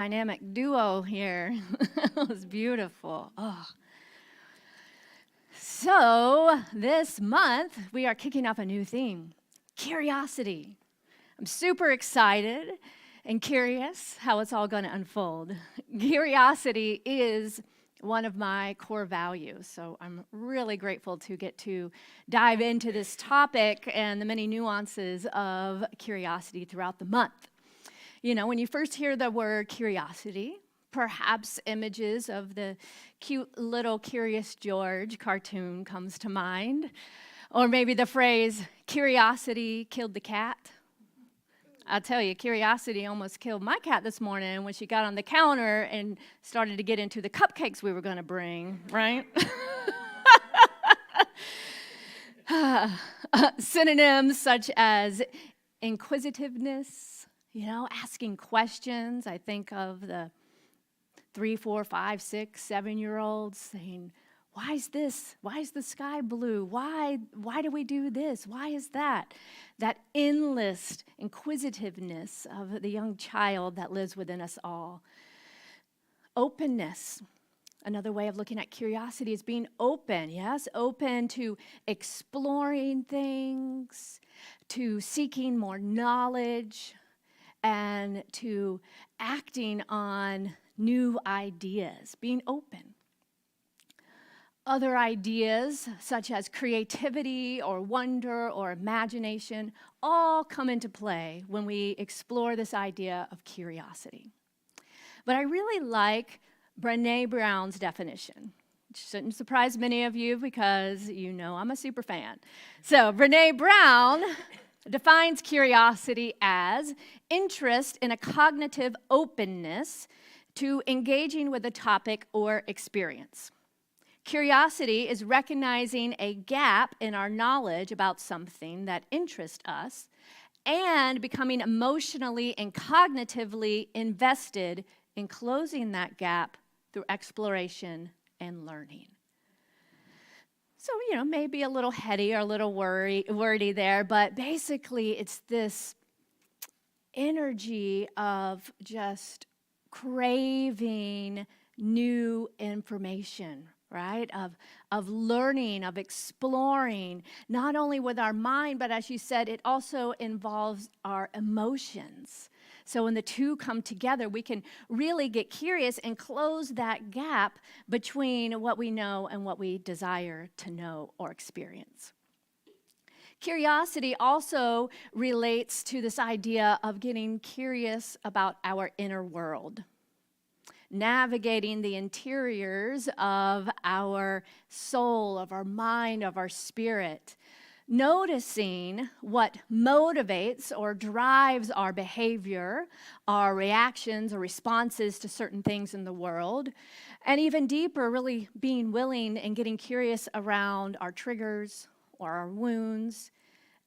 Dynamic duo here. It was beautiful. Oh. So this month, we are kicking off a new theme, curiosity. I'm super excited and curious how it's all going to unfold. Curiosity is one of my core values, so I'm really grateful to get to dive into this topic and the many nuances of curiosity throughout the month. You know, when you first hear the word curiosity, perhaps images of the cute little Curious George cartoon comes to mind, or maybe the phrase, curiosity killed the cat. I'll tell you, curiosity almost killed my cat this morning when she got on the counter and started to get into the cupcakes we were going to bring, right? Synonyms such as inquisitiveness, asking questions. I think of the 3, 4, 5, 6, 7-year-olds saying, why is this? Why is the sky blue? Why do we do this? Why is that? That endless inquisitiveness of the young child that lives within us all. Openness. Another way of looking at curiosity is being open, yes? Open to exploring things, to seeking more knowledge, and to acting on new ideas, being open. Other ideas, such as creativity or wonder or imagination, all come into play when we explore this idea of curiosity. But I really like Brené Brown's definition, which shouldn't surprise many of you because you know I'm a super fan. So Brené Brown defines curiosity as interest in a cognitive openness to engaging with a topic or experience. Curiosity is recognizing a gap in our knowledge about something that interests us and becoming emotionally and cognitively invested in closing that gap through exploration and learning. So, maybe a little heady or a little wordy there, but basically it's this energy of just craving new information, right? Of learning, of exploring, not only with our mind, but as you said, it also involves our emotions. So when the two come together, we can really get curious and close that gap between what we know and what we desire to know or experience. Curiosity also relates to this idea of getting curious about our inner world, navigating the interiors of our soul, of our mind, of our spirit, noticing what motivates or drives our behavior, our reactions or responses to certain things in the world, and even deeper, really being willing and getting curious around our triggers or our wounds,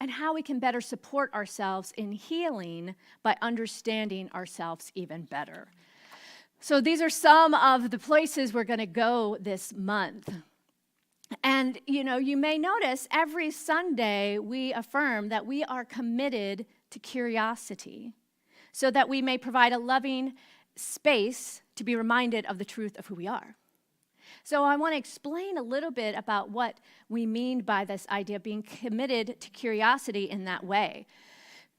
and how we can better support ourselves in healing by understanding ourselves even better. So these are some of the places we're going to go this month. And, you may notice every Sunday we affirm that we are committed to curiosity so that we may provide a loving space to be reminded of the truth of who we are. So I want to explain a little bit about what we mean by this idea of being committed to curiosity in that way.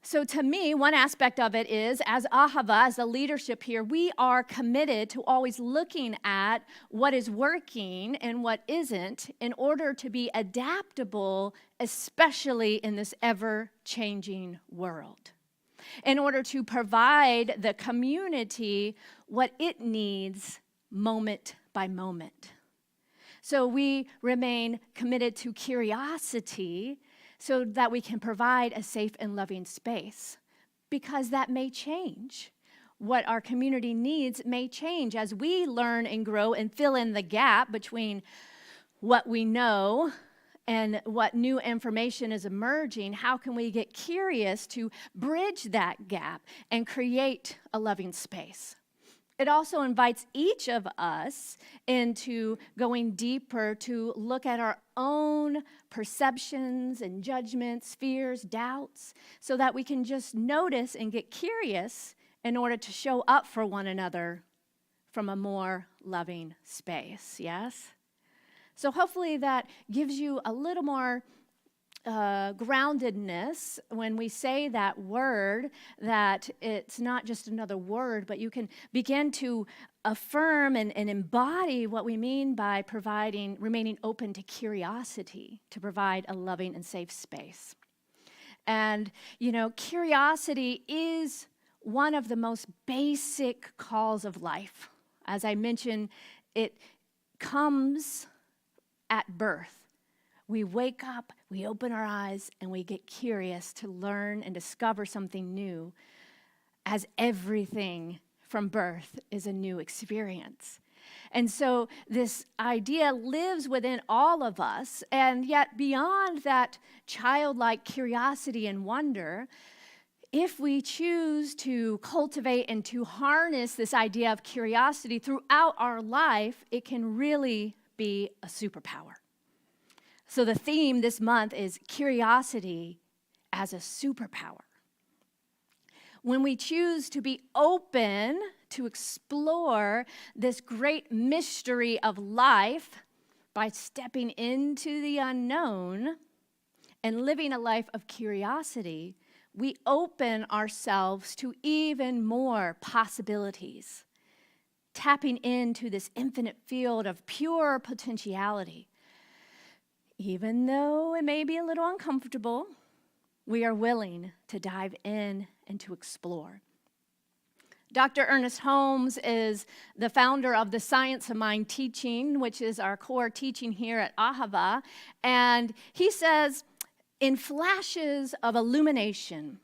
So to me, one aspect of it is, as Ahava, as the leadership here, we are committed to always looking at what is working and what isn't in order to be adaptable, especially in this ever-changing world, in order to provide the community what it needs moment by moment. So we remain committed to curiosity so that we can provide a safe and loving space, because that may change. What our community needs may change as we learn and grow and fill in the gap between what we know and what new information is emerging. How can we get curious to bridge that gap and create a loving space? It also invites each of us into going deeper to look at our own perceptions and judgments, fears, doubts, so that we can just notice and get curious in order to show up for one another from a more loving space, yes? So hopefully that gives you a little more groundedness when we say that word, that it's not just another word, but you can begin to affirm and embody what we mean by remaining open to curiosity, to provide a loving and safe space. And, curiosity is one of the most basic calls of life. As I mentioned, it comes at birth. We wake up, we open our eyes, and we get curious to learn and discover something new, as everything from birth is a new experience. And so this idea lives within all of us, and yet beyond that childlike curiosity and wonder, if we choose to cultivate and to harness this idea of curiosity throughout our life, it can really be a superpower. So the theme this month is curiosity as a superpower. When we choose to be open to explore this great mystery of life by stepping into the unknown and living a life of curiosity, we open ourselves to even more possibilities, tapping into this infinite field of pure potentiality. Even though it may be a little uncomfortable, we are willing to dive in and to explore. Dr. Ernest Holmes is the founder of the Science of Mind teaching, which is our core teaching here at Ahava. And he says, in flashes of illumination,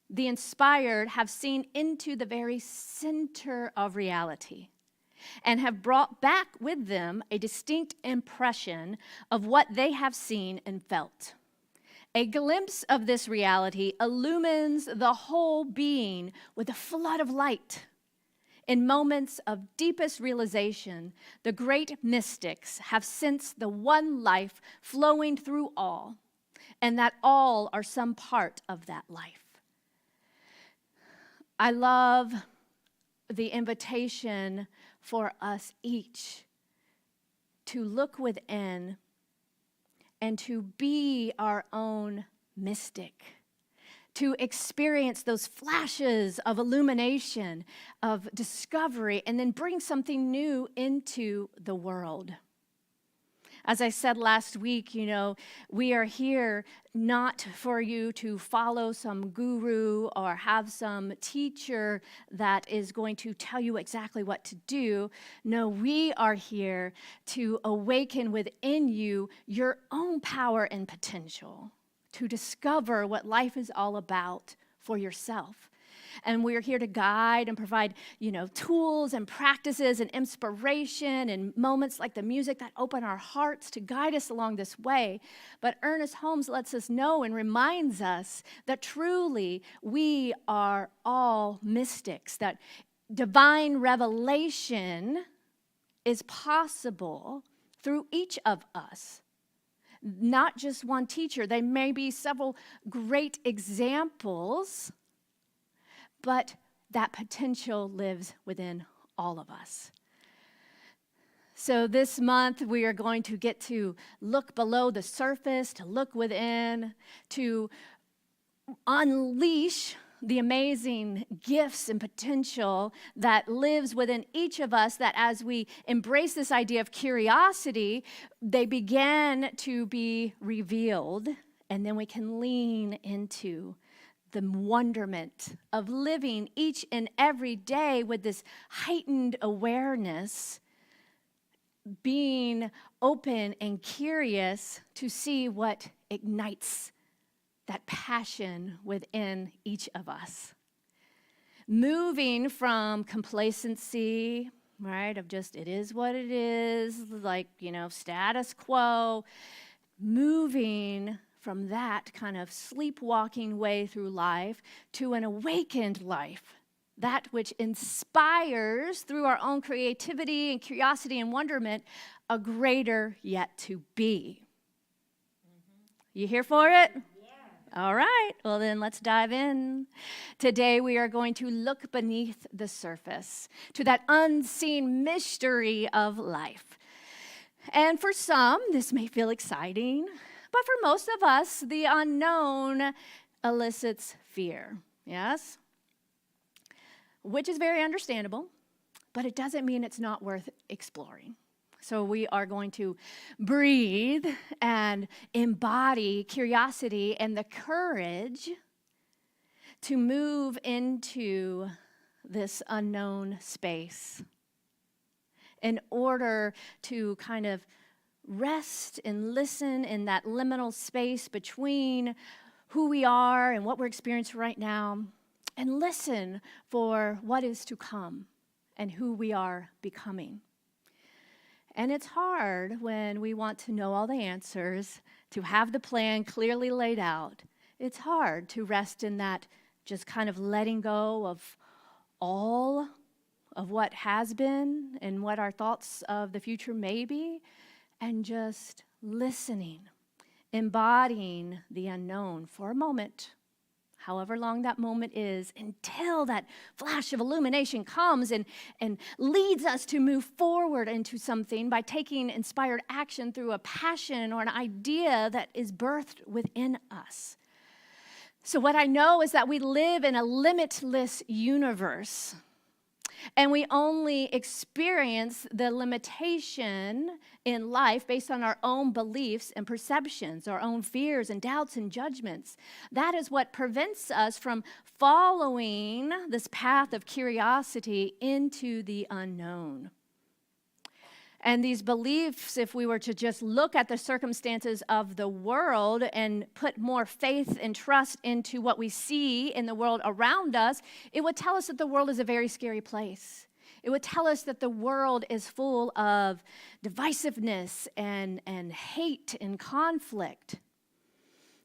the inspired have seen into the very center of reality and have brought back with them a distinct impression of what they have seen and felt. A glimpse of this reality illumines the whole being with a flood of light. In moments of deepest realization, the great mystics have sensed the one life flowing through all, and that all are some part of that life. I love the invitation for us each to look within and to be our own mystic, to experience those flashes of illumination, of discovery, and then bring something new into the world. As I said last week, we are here not for you to follow some guru or have some teacher that is going to tell you exactly what to do. No, we are here to awaken within you your own power and potential, to discover what life is all about for yourself. And we're here to guide and provide, tools and practices and inspiration and moments like the music that open our hearts to guide us along this way. But Ernest Holmes lets us know and reminds us that truly we are all mystics, that divine revelation is possible through each of us. Not just one teacher. There may be several great examples, but that potential lives within all of us. So this month, we are going to get to look below the surface, to look within, to unleash the amazing gifts and potential that lives within each of us, that as we embrace this idea of curiosity, they begin to be revealed, and then we can lean into the wonderment of living each and every day with this heightened awareness, being open and curious to see what ignites that passion within each of us. Moving from complacency, right, of just it is what it is, like, status quo, moving from that kind of sleepwalking way through life to an awakened life, that which inspires through our own creativity and curiosity and wonderment a greater yet to be. You here for it? All right, well then let's dive in. Today we are going to look beneath the surface to that unseen mystery of life. And for some, this may feel exciting, but for most of us, the unknown elicits fear, yes? Which is very understandable, but it doesn't mean it's not worth exploring. So we are going to breathe and embody curiosity and the courage to move into this unknown space in order to kind of rest and listen in that liminal space between who we are and what we're experiencing right now, and listen for what is to come and who we are becoming. And it's hard when we want to know all the answers, to have the plan clearly laid out. It's hard to rest in that just kind of letting go of all of what has been and what our thoughts of the future may be, and just listening, embodying the unknown for a moment, however long that moment is, until that flash of illumination comes and leads us to move forward into something by taking inspired action through a passion or an idea that is birthed within us. So what I know is that we live in a limitless universe, and we only experience the limitation in life based on our own beliefs and perceptions, our own fears and doubts and judgments. That is what prevents us from following this path of curiosity into the unknown. And these beliefs, if we were to just look at the circumstances of the world and put more faith and trust into what we see in the world around us, it would tell us that the world is a very scary place. It would tell us that the world is full of divisiveness and hate and conflict.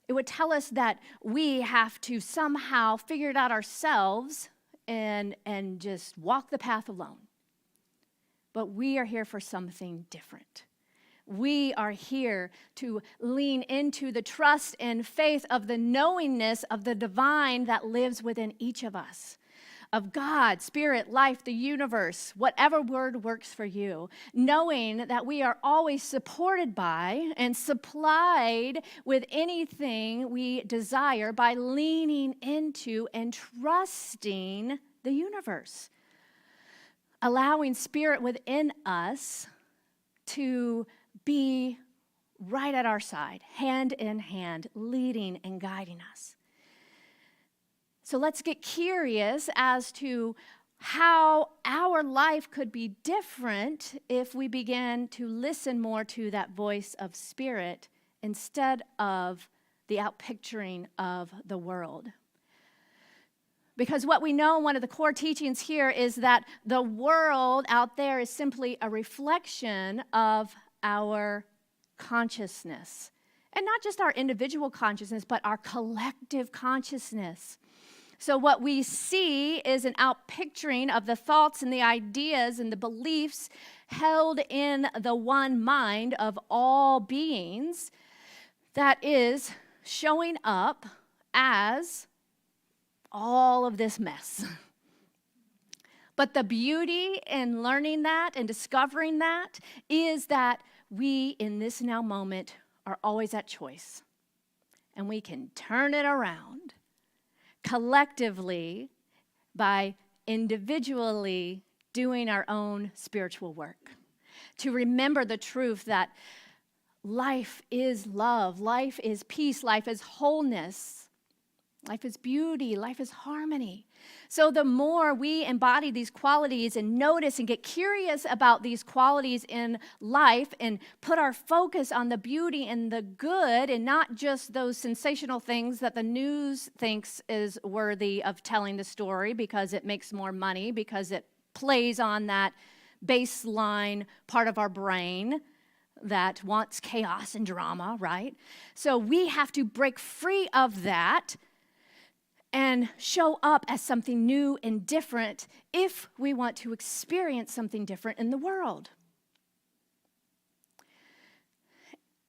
It would tell us that we have to somehow figure it out ourselves and just walk the path alone. But we are here for something different. We are here to lean into the trust and faith of the knowingness of the divine that lives within each of us, of God, spirit, life, the universe, whatever word works for you, knowing that we are always supported by and supplied with anything we desire by leaning into and trusting the universe. Allowing spirit within us to be right at our side, hand in hand, leading and guiding us. So let's get curious as to how our life could be different if we began to listen more to that voice of spirit instead of the outpicturing of the world. Because what we know, one of the core teachings here, is that the world out there is simply a reflection of our consciousness. And not just our individual consciousness, but our collective consciousness. So what we see is an outpicturing of the thoughts and the ideas and the beliefs held in the one mind of all beings that is showing up as all of this mess. But the beauty in learning that and discovering that is that we, in this now moment, are always at choice. And we can turn it around collectively by individually doing our own spiritual work. To remember the truth that life is love, life is peace, life is wholeness. Life is beauty, life is harmony. So the more we embody these qualities and notice and get curious about these qualities in life and put our focus on the beauty and the good and not just those sensational things that the news thinks is worthy of telling the story because it makes more money, because it plays on that baseline part of our brain that wants chaos and drama, right? So we have to break free of that and show up as something new and different if we want to experience something different in the world.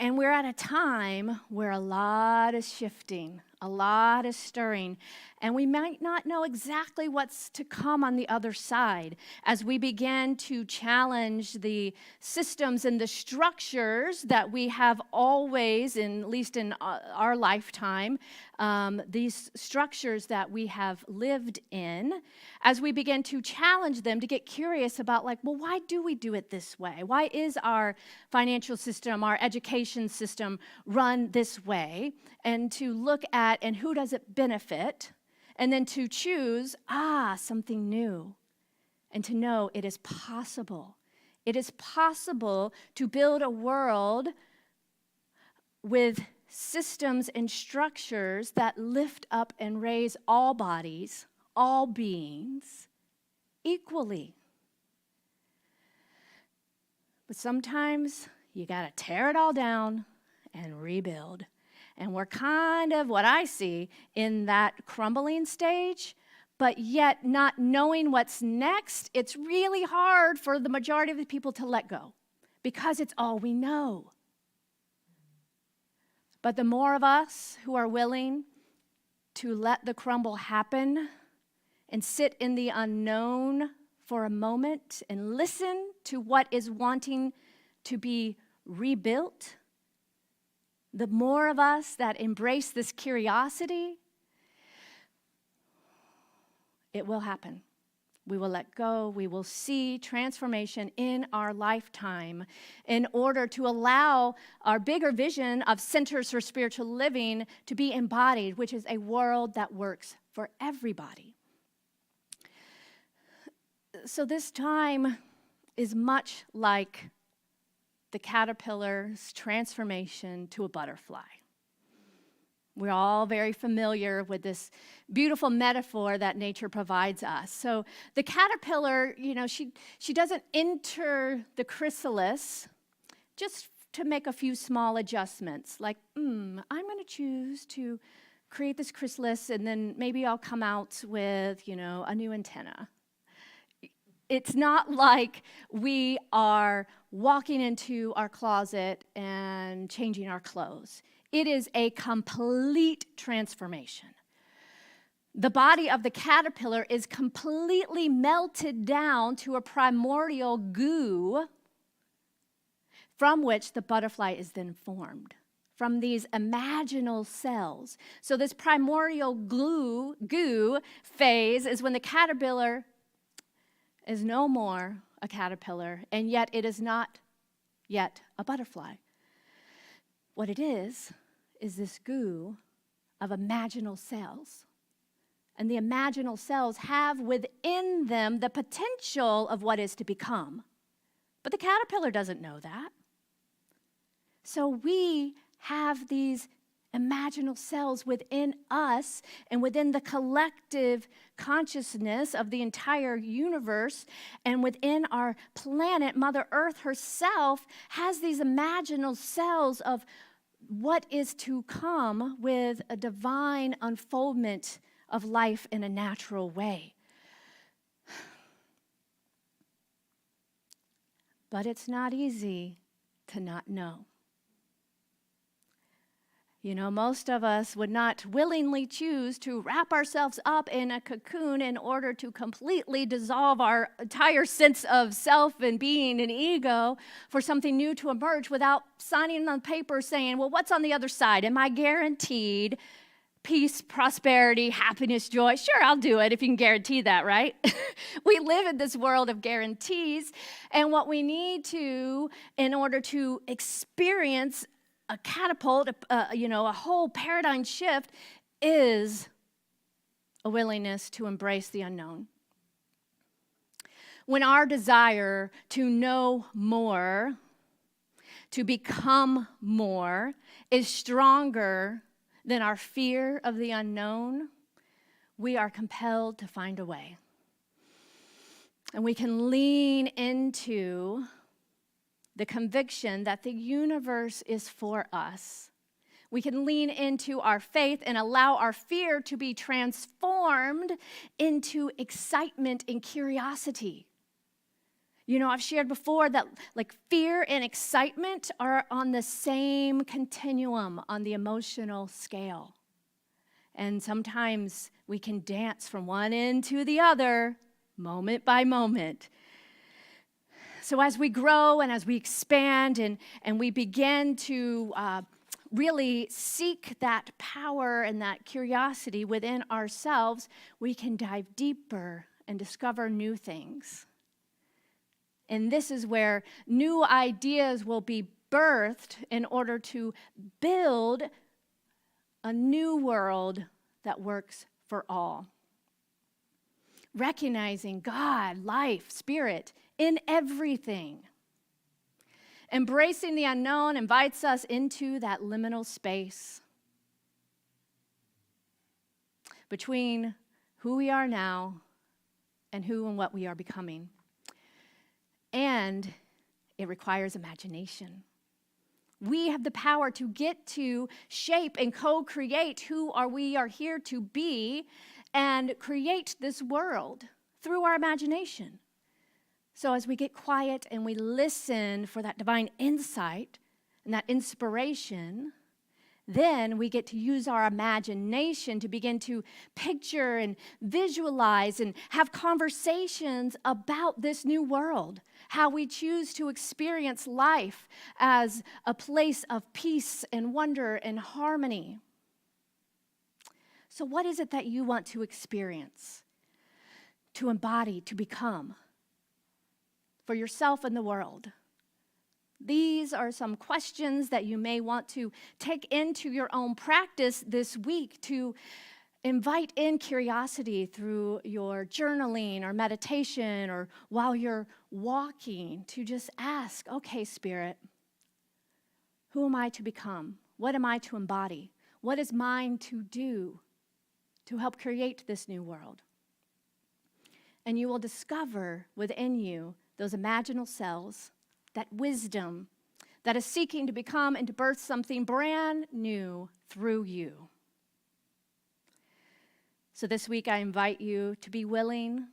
And we're at a time where a lot is shifting A lot is stirring, and we might not know exactly what's to come on the other side as we begin to challenge the systems and the structures that we have always, at least in our lifetime, these structures that we have lived in, as we begin to challenge them, to get curious about, like, well, why do we do it this way? Why is our financial system, our education system run this way? And to look at, and who does it benefit? And then to choose, something new. And to know it is possible. It is possible to build a world with systems and structures that lift up and raise all bodies, all beings, equally. But sometimes you got to tear it all down and rebuild. And we're kind of, what I see, in that crumbling stage, but yet not knowing what's next. It's really hard for the majority of the people to let go because it's all we know. But the more of us who are willing to let the crumble happen and sit in the unknown for a moment and listen to what is wanting to be rebuilt, the more of us that embrace this curiosity, it will happen. We will let go. We will see transformation in our lifetime in order to allow our bigger vision of centers for spiritual living to be embodied, which is a world that works for everybody. So this time is much like the caterpillar's transformation to a butterfly. We're all very familiar with this beautiful metaphor that nature provides us. So the caterpillar, she doesn't enter the chrysalis just to make a few small adjustments, like, I'm going to choose to create this chrysalis, and then maybe I'll come out with, a new antenna. It's not like we are walking into our closet and changing our clothes. It is a complete transformation. The body of the caterpillar is completely melted down to a primordial goo from which the butterfly is then formed, from these imaginal cells. So this primordial goo phase is when the caterpillar is no more a caterpillar, and yet it is not yet a butterfly. What it is this goo of imaginal cells. And the imaginal cells have within them the potential of what is to become. But the caterpillar doesn't know that. So we have these imaginal cells within us and within the collective consciousness of the entire universe, and within our planet. Mother Earth herself has these imaginal cells of what is to come with a divine unfoldment of life in a natural way. But it's not easy to not know. Most of us would not willingly choose to wrap ourselves up in a cocoon in order to completely dissolve our entire sense of self and being and ego for something new to emerge without signing on paper saying, well, what's on the other side? Am I guaranteed peace, prosperity, happiness, joy? Sure, I'll do it if you can guarantee that, right? We live in this world of guarantees, and what we need to, in order to experience a catapult, a whole paradigm shift, is a willingness to embrace the unknown. When our desire to know more, to become more, is stronger than our fear of the unknown, we are compelled to find a way. And we can lean into the conviction that the universe is for us. We can lean into our faith and allow our fear to be transformed into excitement and curiosity. I've shared before that fear and excitement are on the same continuum on the emotional scale. And sometimes we can dance from one end to the other, moment by moment. So as we grow and as we expand and we begin to really seek that power and that curiosity within ourselves, we can dive deeper and discover new things. And this is where new ideas will be birthed in order to build a new world that works for all. Recognizing God, life, spirit in everything. Embracing the unknown invites us into that liminal space between who we are now and who and what we are becoming. And it requires imagination. We have the power to get to shape and co-create who we are here to be and create this world through our imagination. So as we get quiet and we listen for that divine insight and that inspiration, then we get to use our imagination to begin to picture and visualize and have conversations about this new world, how we choose to experience life as a place of peace and wonder and harmony. So what is it that you want to experience, to embody, to become for yourself and the world? These are some questions that you may want to take into your own practice this week to invite in curiosity through your journaling or meditation or while you're walking, to just ask, okay, Spirit, who am I to become? What am I to embody? What is mine to do to help create this new world? And you will discover within you those imaginal cells, that wisdom that is seeking to become and to birth something brand new through you. So this week I invite you to be willing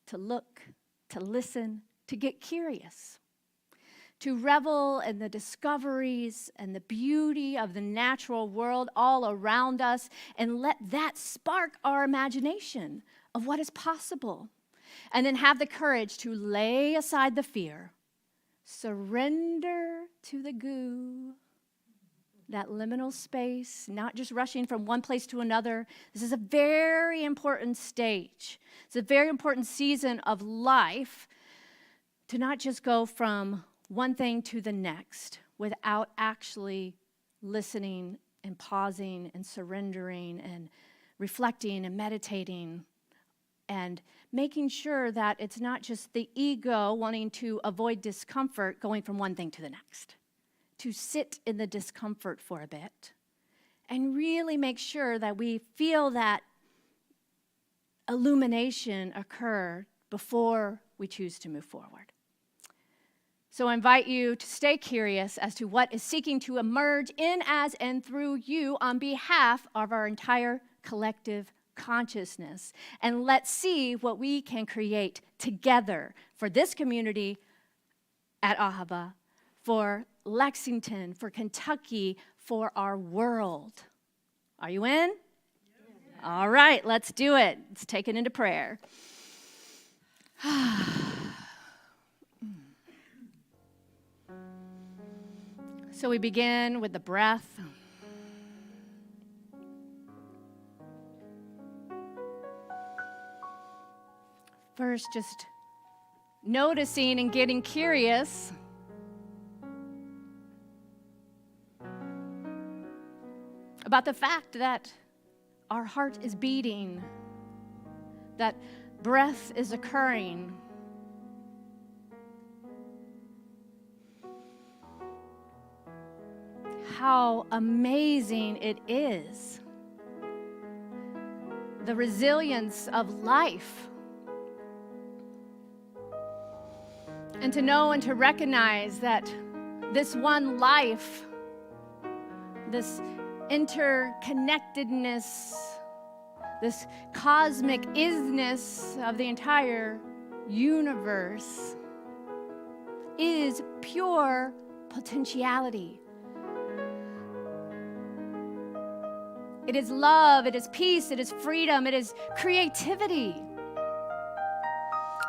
to look, to listen, to get curious, to revel in the discoveries and the beauty of the natural world all around us, and let that spark our imagination of what is possible. And then have the courage to lay aside the fear, surrender to the goo, that liminal space, not just rushing from one place to another. This is a very important stage. It's a very important season of life to not just go from one thing to the next without actually listening and pausing and surrendering and reflecting and meditating and making sure that it's not just the ego wanting to avoid discomfort going from one thing to the next. To sit in the discomfort for a bit and really make sure that we feel that illumination occur before we choose to move forward. So I invite you to stay curious as to what is seeking to emerge in, as, and through you on behalf of our entire collective consciousness. And let's see what we can create together for this community at Ahava, for Lexington, for Kentucky, for our world. Are you in? Yeah. All right, let's do it. Let's take it into prayer. So we begin with the breath. First, just noticing and getting curious about the fact that our heart is beating, that breath is occurring. How amazing it is. The resilience of life. And to know and to recognize that this one life, this interconnectedness, this cosmic isness of the entire universe is pure potentiality. It is love, it is peace, it is freedom, it is creativity.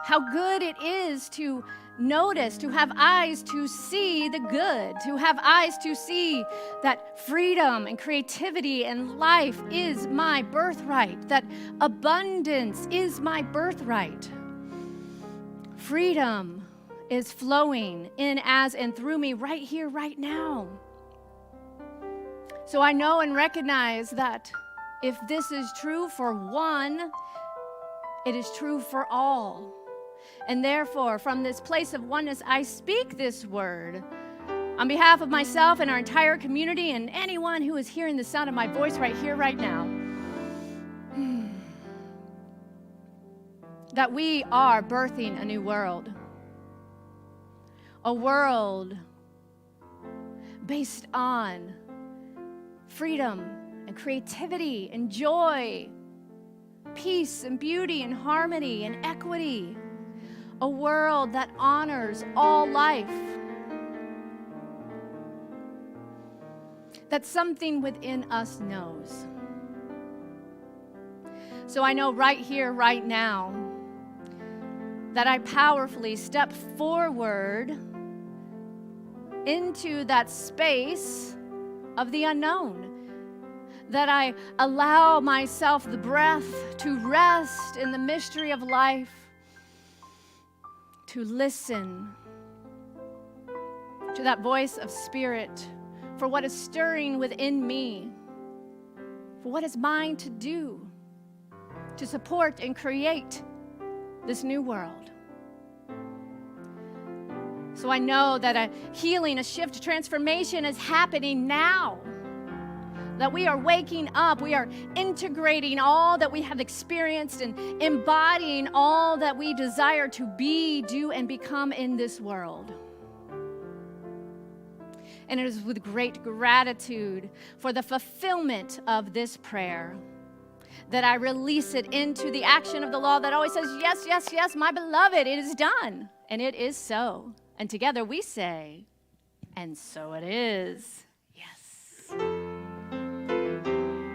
How good it is to notice, to have eyes to see the good, to have eyes to see that freedom and creativity and life is my birthright, that abundance is my birthright. Freedom is flowing in, as, and through me right here, right now. So I know and recognize that if this is true for one, it is true for all. And therefore, from this place of oneness, I speak this word on behalf of myself and our entire community and anyone who is hearing the sound of my voice right here, right now. That we are birthing a new world. A world based on freedom and creativity and joy, peace and beauty and harmony and equity. A world that honors all life. That something within us knows. So I know right here, right now, that I powerfully step forward into that space of the unknown. That I allow myself the breath to rest in the mystery of life, to listen to that voice of spirit for what is stirring within me, for what is mine to do to support and create this new world. So I know that a healing, a shift, transformation is happening now. That we are waking up, we are integrating all that we have experienced and embodying all that we desire to be, do, and become in this world. And it is with great gratitude for the fulfillment of this prayer that I release it into the action of the law that always says, yes, yes, yes, my beloved, it is done. And it is so. And together we say, and so it is.